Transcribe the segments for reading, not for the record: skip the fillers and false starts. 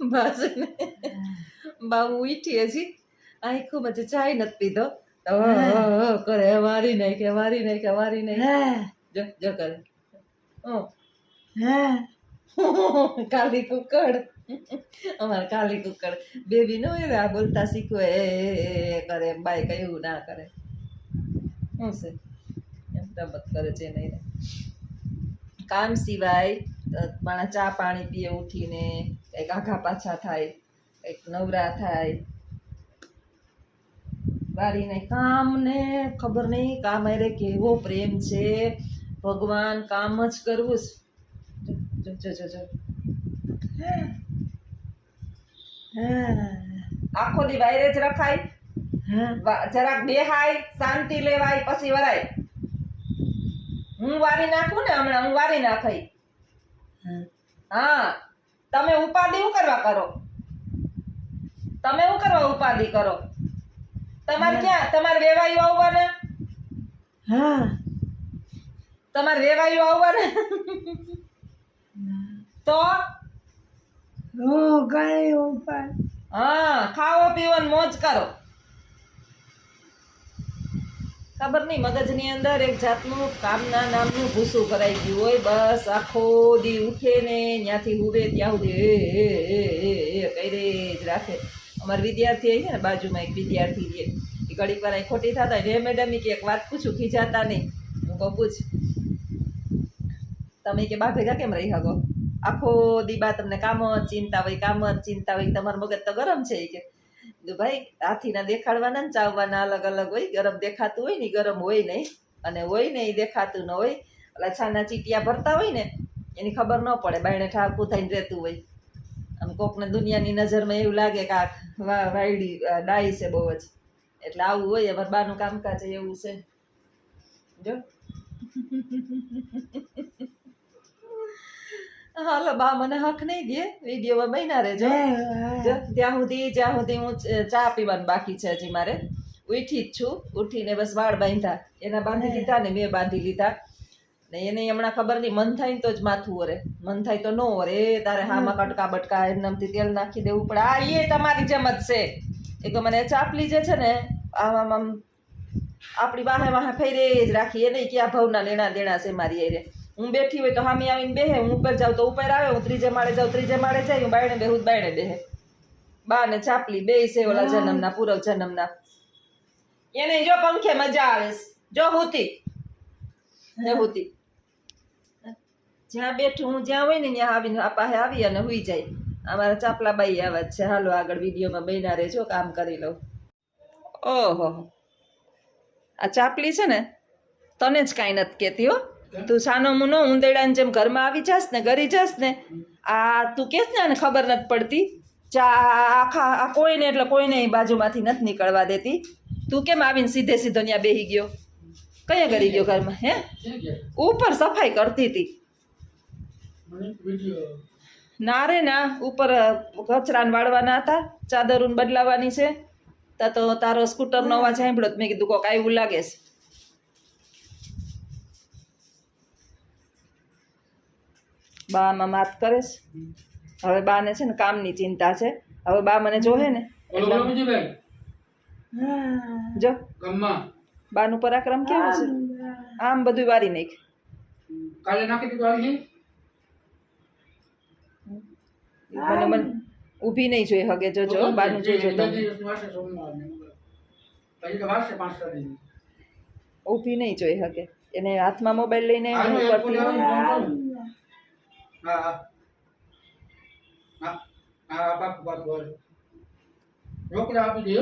બસ ને બાબુ ઉઠી હજી આખું મજે ચાય નથી પીધો કરે વારી નાખે જો જો કરે કાલી કુકડ અમારે કાલી કુકડ બેબી નો હોય આ બોલતા શીખવે એ કરે બાય કઈ એવું ના કરે શું છે એમ રમત કરે છે નહીં કામ સિવાય માણા ચા પાણી પીએ ઉઠીને કંઈક આઘા પાછા થાય કંઈક નવરા થાય વાળીને કામ ને ખબર નહીં કામ અરે કેવો પ્રેમ છે ભગવાન કામ જ કરવું જ જો જો જો આખો દી વાયરે જ રખાય જરાક બેહાય શાંતિ લેવાય પછી વરાય હું વારી નાખું ને હમણાં હું વારી નાખાઈ હા તમે ઉપાધિ શું કરવા કરો તમે શું કરવા ઉપાધિ કરો તમારે ક્યાં તમારે વેવાયું આવવાના હા તમારે વેવાયું આવવાના તો હા ખાવો પીવો ને મોજ કરો ખબર નહીં મગજની અંદર એક જાતનું કામના નામનું ભૂસું કરાઈ ગયું હોય બસ આખો દી ઉઠે ને ત્યાંથી હુવે ત્યાં સુધી એ કરે જ રાખે અમારા વિદ્યાર્થી છે ને બાજુમાં એક વિદ્યાર્થી છે એ ઘડીક વાર ખોટી થતા રે મેડમ કે એક વાત પૂછું ખીજાતા નહીં હું કહું પૂછ તમે કે બા ભેગા કેમ રહી શકો આખો દી બા તમને કામ જ ચિંતા હોય તમારું મગજ તો ગરમ છે કે ભાઈ હાથીના દેખાડવાના ને ચાવવાના અલગ અલગ હોય ગરમ દેખાતું હોય ને ગરમ હોય નહીં અને હોય ને એ દેખાતું ન હોય એટલે છાના ચીટિયા ભરતા હોય ને એની ખબર ન પડે બાયણે ઠાકું થઈને રહેતું હોય અને કોકને દુનિયાની નજરમાં એવું લાગે કે આ વાયડી ડાઈ છે બહુ જ એટલે આવું હોય અમારે બાનું કામકાજ એવું છે જો હાલો બા મને હક નહીં દે વિડીયોમાં બન્યા રહેજો જ્યાં સુધી હું ચા પીવાનું બાકી છે હજી મારે ઉઠી જ છું ઉઠીને બસ વાળ બાંધ્યા એના બાંધી લીધા ને મેં બાંધી લીધા ને એને હમણાં ખબર નહીં મન થાય ને તો જ માથું ઓરે મન થાય તો ન ઓરે તારે હામાં કટકા બટકા એમનામથી તેલ નાખી દેવું પડે આ એ તમારી જેમ જ છે એ તો મને ચાપલી જે છે ને આમ આપણી વાહે વાહે ફેરે જ રાખી એ નહીં ક્યાં ભાવના લેણા દેણા છે મારી એ હું બેઠી હોય તો હામી આવીને બેહે હું ઉપર જાઉં તો ઉપર આવે હું ત્રીજે માળે જાઉં ત્રીજે માળે જાય હું બાયણે બેહું બાયણે બેહે બા ને ચાપલી બે છે ઓલા જન્મના પૂર્વ જન્મના એને જો પંખે મજા આવે જો હુતી જ્યાં બેઠું હું જ્યાં હોય ને ત્યાં આવીને પાસે આવી અને હુઈ જાય અમારા ચાપલા બાઈ આવા જ છે હાલો આગળ વિડીયોમાં બન્યા રહેજો કામ કરી લઉં ઓહો આ ચાપલી છે ને તને જ કાંઈ નથી કહેતી હો તું સાનો મુનો ઉંદેડાની જેમ ઘરમાં આવી જાસ ને ગરી જાસ ને આ તું કેસ ને આને ખબર નથી પડતી ચા આખા કોઈને એટલે કોઈને બાજુમાંથી નથી નીકળવા દેતી તું કેમ આવીને સીધે સીધો ત્યાં બેસી ગયો કયા ગરી ગયો ઘરમાં હે ઉપર સફાઈ કરતી હતી ના રે ના ઉપર કચરાને વાળવાના હતા ચાદરું બદલાવાની છે તા તો તારો સ્કૂટરનો અવાજ સાંભળ્યો મેં કીધું કોક આવ્યું લાગે છે બા આમાં માત કરે છે હવે બાને છે ને કામની ચિંતા છે હવે બા મને જોહે ને જો બાનું પરાક્રમ કેવું છે આમ બધું વારી નાખ કાલે નાખી દીધું મને ઊભી નહીં જોઈ હગે જોજો બાનું જોઈજો તમે ઊભી નહીં જોઈ હગે એને હાથમાં મોબાઈલ લઈને રોકડા આપી દે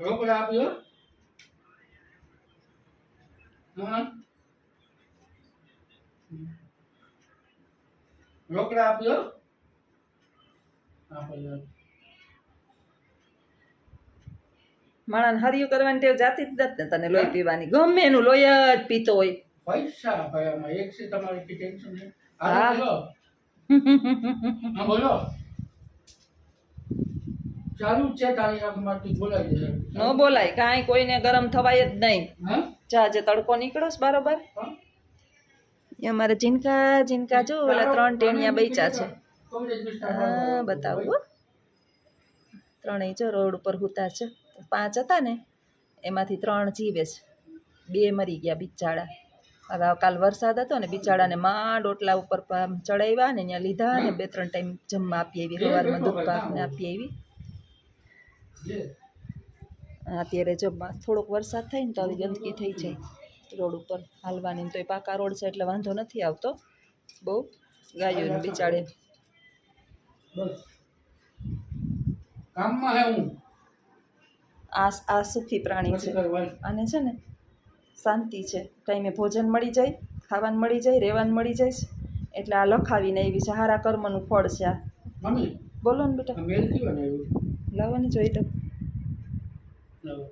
રોકડા આપ્યો રોકડા આપ્યો માણસ હરિયું કરવાની ટેવ જાતી જ નથી ને તને લોહી પીવાની ગમે એનું લોહી જ પીતો હોય પૈસા ભાઈ એક છે તમારી ટેન્શન છે હા બોલો ચાલુ જ છે તારી આંખમાંથી બોલાઈ જશે. ન બોલાય કાંઈ કોઈને ગરમ થવાય જ નહીં. હા? જા જે તડકો નીકળો છે બરોબર હા? એ અમારે ઝીનકા ઝીનકા જો ઓલા 3 ટેણિયા બૈચા છે. કોમરેજ વિસ્તાર હા બતાવું હો. ત્રણેય જો રોડ ઉપર હુતા છે. 5 હતા ને એમાંથી 3 જીવે છે, 2 મરી ગયા બિચારા. હવે કાલ વરસાદ હતો ને બિચારાને માંડ ઓટલા ઉપર ચડાવ્યા ને ત્યાં લીધા ને 2-3 ટાઈમ જમવા આપી આવી, સવારમાં દૂધ પાક ને આપી આવી. જે અત્યારે જો થોડોક વરસાદ થાય ને તો આવી ગંદકી થઈ જાય રોડ ઉપર હાલવાની. તો એ પાકા રોડ છે એટલે વાંધો નથી આવતો બહુ. ગાયોને બિચારે બસ કામમાં હે હું આ સુખી પ્રાણી છે. પછી કરવાય. અને છે ને શાંતિ છે, ટાઈમે ભોજન મળી જાય, ખાવાનું મળી જાય, રહેવાનું મળી જાય એટલે આ લખાવીને એવી છે. સારા કર્મનું ફળ છે આ. મમ્મી બોલો ને બેટા, આ મેલ થી બનાવ્યું. લાવવાની જોઈ તો લાવો.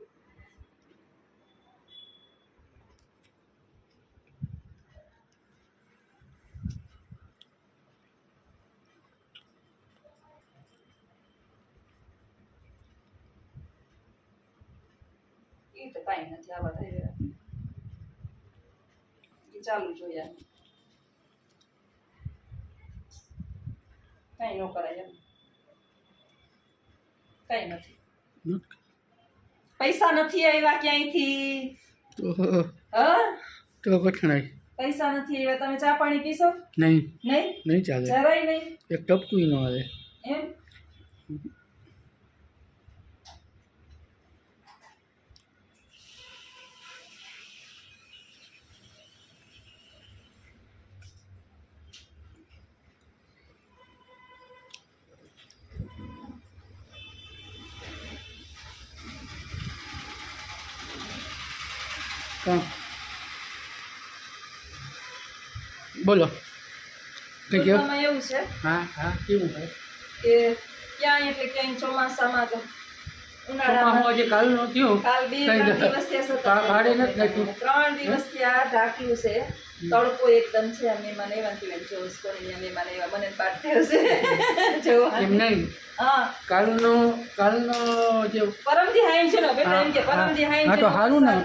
એ તો કાંઈ નથી આવા થઈ રહ્યા. એ ચાલુ જોઈએ કાંઈ ન કરાય એમ, કાંઈ નથી. પૈસા નથી આવ્યા ક્યાંયથી. તો કઠણાઈ પૈસા નથી આવ્યા. તમે ચા પાણી પીશો? નહીં નહીં, નહીં ચાલે. જરાય નહીં એક ટપકું ન આવે. એમ. કામ બોલો કઈ કેવું? દુનિયામાં એવું છે હા હા કેવું થાય? કે ક્યાંય એટલે ક્યાંય ચોમાસામાં તો ઉનાળામાં ચોમાસામાં જે કાલ નો થયું કાલ કઈ 2-3 દિવસથી સતત કાઢે નથી નાખ્યું. 3 દિવસથી આ ઢાંક્યું છે. તડકો એકદમ છે. મહેમાન એવા ને જોઉં કોને મહેમાન એવા મને પાડે છે જોવા. એમ નહીં, હા કાલનો જે પરમથી હાઈન છે ને બેટા, એમ કે પરમથી હાઈન હા છે તો સારું ને,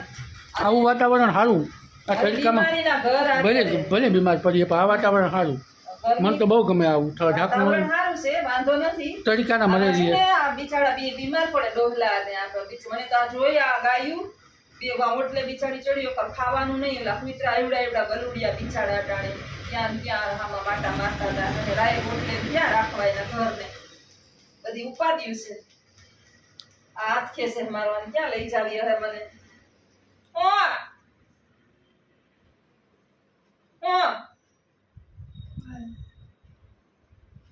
આવું વાતાવરણ સારું. આ તડકામાં બીમારીના ઘર આ ભલે કરે. ભલે બીમાર પડીએ પણ આ વાતાવરણ સારું. મને તો બહુ ગમે આવું ઢાંકણું વાતાવરણ સારું છે, વાંધો નથી. તડકાના આ મળે છે છે. ને, આ બિચારા બે બીમાર પડે ડોહલા ને આ મને તો આ જોઈ આ ગાયું બે ઓટલે બિચારી ચડ્યો પર ખાવાનું નહીં. ઓલા કૂતરા એવડા ગલુડિયા બિચારા અટાણે ત્યાં ને ત્યાં આમાં માટા મારતા હતા અને રાય ઓટલે ક્યાં રાખવા એના ઘરને બધી ઉપાધિ છે. આ હાથ ખેસે મારો અને ક્યાં લઈ જાવી હવે મને.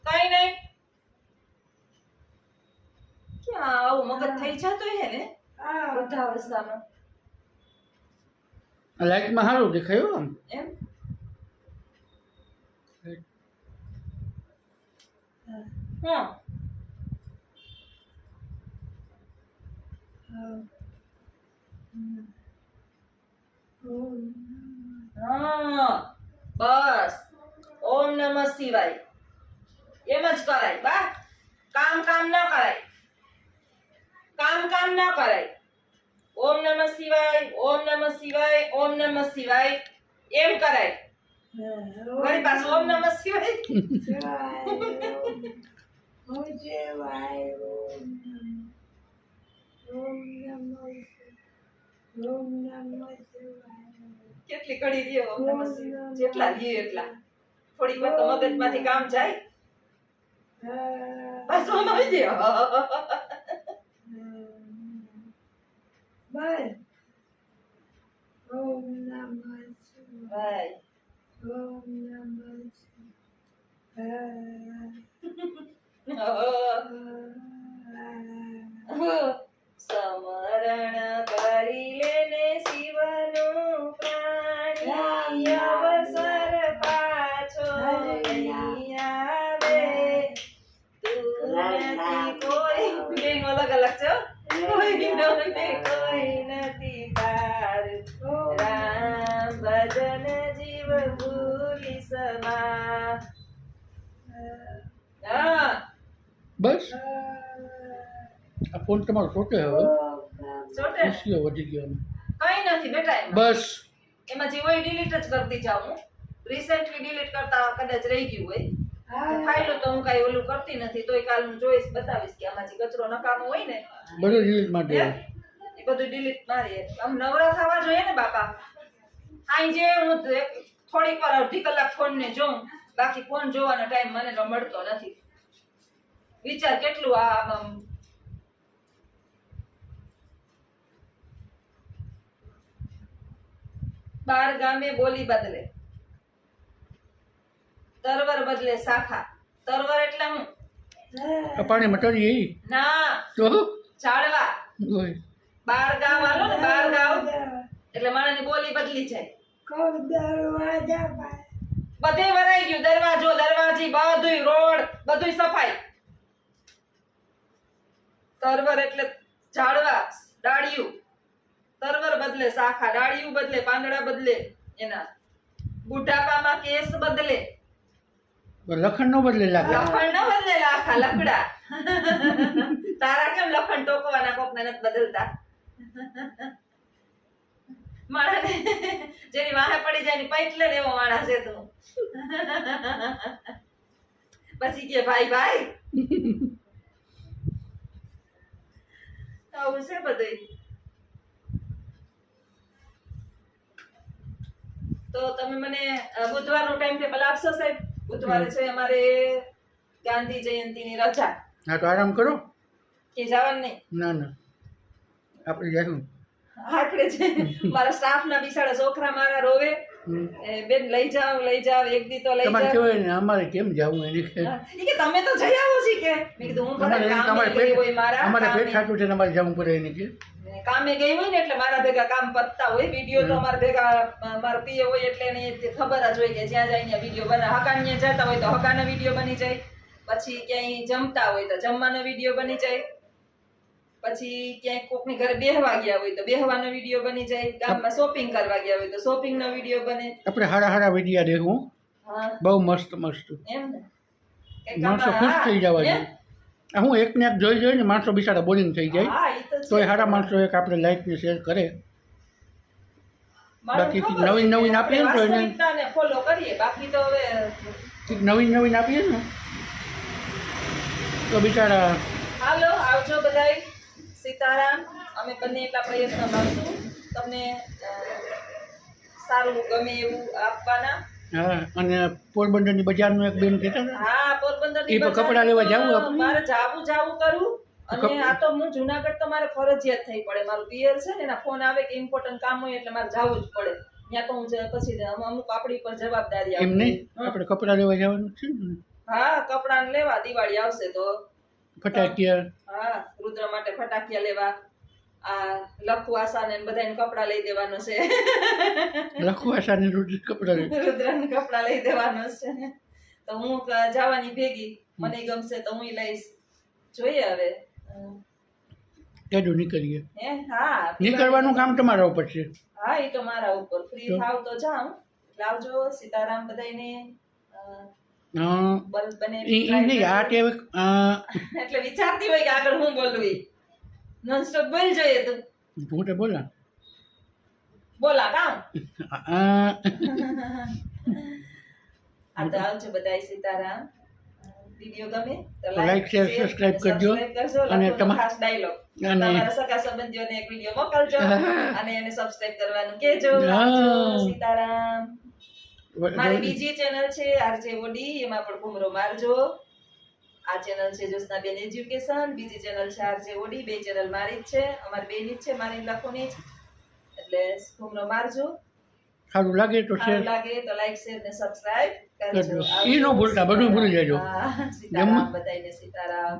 કઈ નહીં, ક્યાં આવું મગજ થઈ જતું હે ને વૃદ્ધાવસ્થામાં લાઇટમાં સારું દેખાયું આમ. એમ. હા હા બસ ઓમ નમઃ શિવાય એમ જ કરાય. બા કામ ના કરાય, કામ ના કરાય. ઓમ નમઃ શિવાય, ઓમ નમઃ શિવાય, ઓમ નમઃ શિવાય એમ કરાય. વળી પાછું ઓમ નમઃ શિવાય. કેટલી કડી રહ્યો ઓમ નમઃ શિવાય, જેટલા લ્યો એટલા. થોડીક વાર તો મગજમાંથી કામ જાય. બસ ઓમ આવી ગયો. ભાઈ સમરણ કરી લેને શિવનું પ્રાણી અવસર પાછો નહીં આવે. તું નથી કોઈ બેન અલગ અલગ છે હો. કોઈ નથી પાર. રામ ભજન જીવ ભૂલી સમા. હા બસ આ ફોન તમારો છોટે હવે ચોટે ખુશીઓ વધી ગયો કઈ નથી બેટા એમાં. બસ એમાં જે હોય ડિલીટ જ કરતી જાઉં હું. રિસેન્ટલી ડિલીટ કરતા કદાચ રહી ગયું હોય ફાઇલો તો હું કાંઈ ઓલું કરતી નથી તોય કાલ હું જોઈશ બતાવીશ કે આમાં જે કચરો નકામો હોય ને બધું ડિલીટ હે? માટે એ બધું ડિલીટ મારીએ આમ નવરા થવા જોઈએ ને બાપા સાંજે હું થોડીક વાર અડધી કલાક ફોનને જોઉં બાકી ફોન જોવાનો ટાઈમ મને તો મળતો નથી વિચાર કેટલું આમ બાર ગામે બોલી બદલે તરવર બદલે શાખા તરવર એટલે હું આ પાણીમાં તરી એ ના તો ઝાડવા હોય બાર ગામ આલો ને બાર ગામ એટલે માણસની બોલી બદલી જાય બધે વરાઈ ગયું દરવાજો દરવાજી બધુંય રોડ બધુંય સફાઈ તરવર એટલે ઝાડવા ડાળિયું તરવર બદલે શાખા ડાળિયું બદલે પાંદડા બદલે એના બુઢાપામાં કેસ બદલે લખણ નો બદલે લાગે લખણ ન બદલે લાખા લકડા તારા કેમ લખણ ટોકવાના કોકને નથી બદલતા માણસને જેની વાહે પડી જાય ની પૈટ લે ને એવો માણસ છે તું પછી કે ભાઈ ભાઈ આવું છે બધું તો તમે મને બુધવારનો ટાઈમ ટેબલ આપશો સાહેબ બુધવારે છે અમારે ગાંધી જયંતિની રજા હા તો આરામ કરો કે જવાનું નહીં ના ના આપણે જઈશું આટલે છે મારા સ્ટાફના બિચારા છોકરા મારા રોવે એ બેન લઈ જાવ એક દી તો લઈ તમારે જાવ કહેવાય ને અમારે કેમ જવું એની ઈ કે તમે તો જઈ આવો છી કે મેં કીધું હું બધા કામે ગઈ હોય મારા અમારે પેટ કામે- ખાતું છે ને અમારે જવું પડે એની કે કામે ગઈ હોય ને એટલે મારા ભેગા કામ પતતા હોય વિડીયો તો અમારા ભેગા મારા પીએ હોય એટલે એને ખબર જ હોય કે જ્યાં જાય ત્યાં વિડીયો બને હકાને જતા હોય તો હકાનો વિડીયો બની જાય પછી ક્યાંય જમતા હોય તો જમવાનો વિડીયો બની જાય પછી ક્યાંય કોકની ઘરે બેહવા ગયા હોય તો બેહવાનો વિડીયો બની જાય ગામમાં શોપિંગ કરવા ગયા હોય તો શોપિંગનો વિડીયો બને આપણે હારા હારા વિડીયા દેખું હા બહુ મસ્ત મસ્ત એમ ને કંઈક માણસો આમાં- ખુશ થઈ જવા એમ? જોઈએ આ હું એકને એક જોઈ જોઈને માણસો બિચારા બોરિંગ થઈ જાય હા, ઈ તો છે. તોય સારા માણસો એક આપણે લાઈક ને શેર કરે મારું બાકી ખબર નવીન છે નવીન કે આપીએ ને તો એને- વાસ્તવિકતાને ફોલો કરીએ બાકી તો હવે કંઈક નવીન નવીન આપીએ ને તો બિચારા હાલો આવજો બધાય સીતારામ અમે બંને એટલા પ્રયત્ન કરશું તમને સારું ગમે એવું આપવાના હા અને પોરબંદરની બજારનું એક બેન કહેતા હતા હા પોરબંદર ઈ પણ કપડાં લેવા જાવું આપણે? મારે જાવું કરું અને આ તો હું જુનાગઢ તો મારે ફરજિયાત થઈ પડે મારું પિયર છે ને એના ફોન આવે કે ઇમ્પોર્ટન્ટ કામ હોય એટલે મારે જાવું જ પડે ત્યાં તો હું પછી અમુક આપણી પર જવાબદારી એમ આવે નહીં આપણે કપડાં લેવા જવાનું છે ને હા કપડાં લેવા દિવાળી આવશે તો ફટાકિયા હા રુદ્ર માટે ફટાકિયા લેવા આ લખુ આશાને ને બધાને કપડાં લઈ દેવાનું છે લખવા સાને રોજ કપડાં લે રુદ્રને કપડાં લઈ દેવાનું છે તો હું જવાની ભેગી મને ગમશે તો હું લઈશ જોઈએ હવે કેડું નીકળીએ હે હા નીકળવાનું કામ તમારા ઉપર છે હા એ તો મારા ઉપર ફ્રી થાવ તો જાઉં લાવજો સીતારામ બધાયને બને એ નહીં આ કે એટલે વિચારતી હોય કે આગળ હું બોલું એ નોન સ્ટોપ બોલ જોઈએ તું હું તો બોલા બોલા કામ આ આ તો આવજો બધાય સીતારામ વિડિયો ગમે તો like, share, subscribe કરજો. અને ખાસ ડાયલોગ અને- તમારા સગા સંબંધીઓને એક વિડિયો મોકલજો અને એને સબસ્ક્રાઇબ કરવાનું કહેજો હા. આવજો, સીતારામ મારી બીજી ચેનલ છે આરજે ઓડી એમાં પણ ઘુમરો મારજો આ ચેનલ છે જ્યોત્સનાબેન એજ્યુકેશન બીજી ચેનલ છે આરજે ઓડી બે ચેનલ મારી જ છે અમારી બેની જ છે મારી લખોની જ એટલે ઘુમરો મારજો સારું લાગે તો શેર સારું લાગે તો લાઈક શેર ને સબસ્ક્રાઇબ કરજો કરજો. ઈ ન ભૂલતા, બધું ભૂલી જજો. હા, સીતારામ બધાયને સીતારામ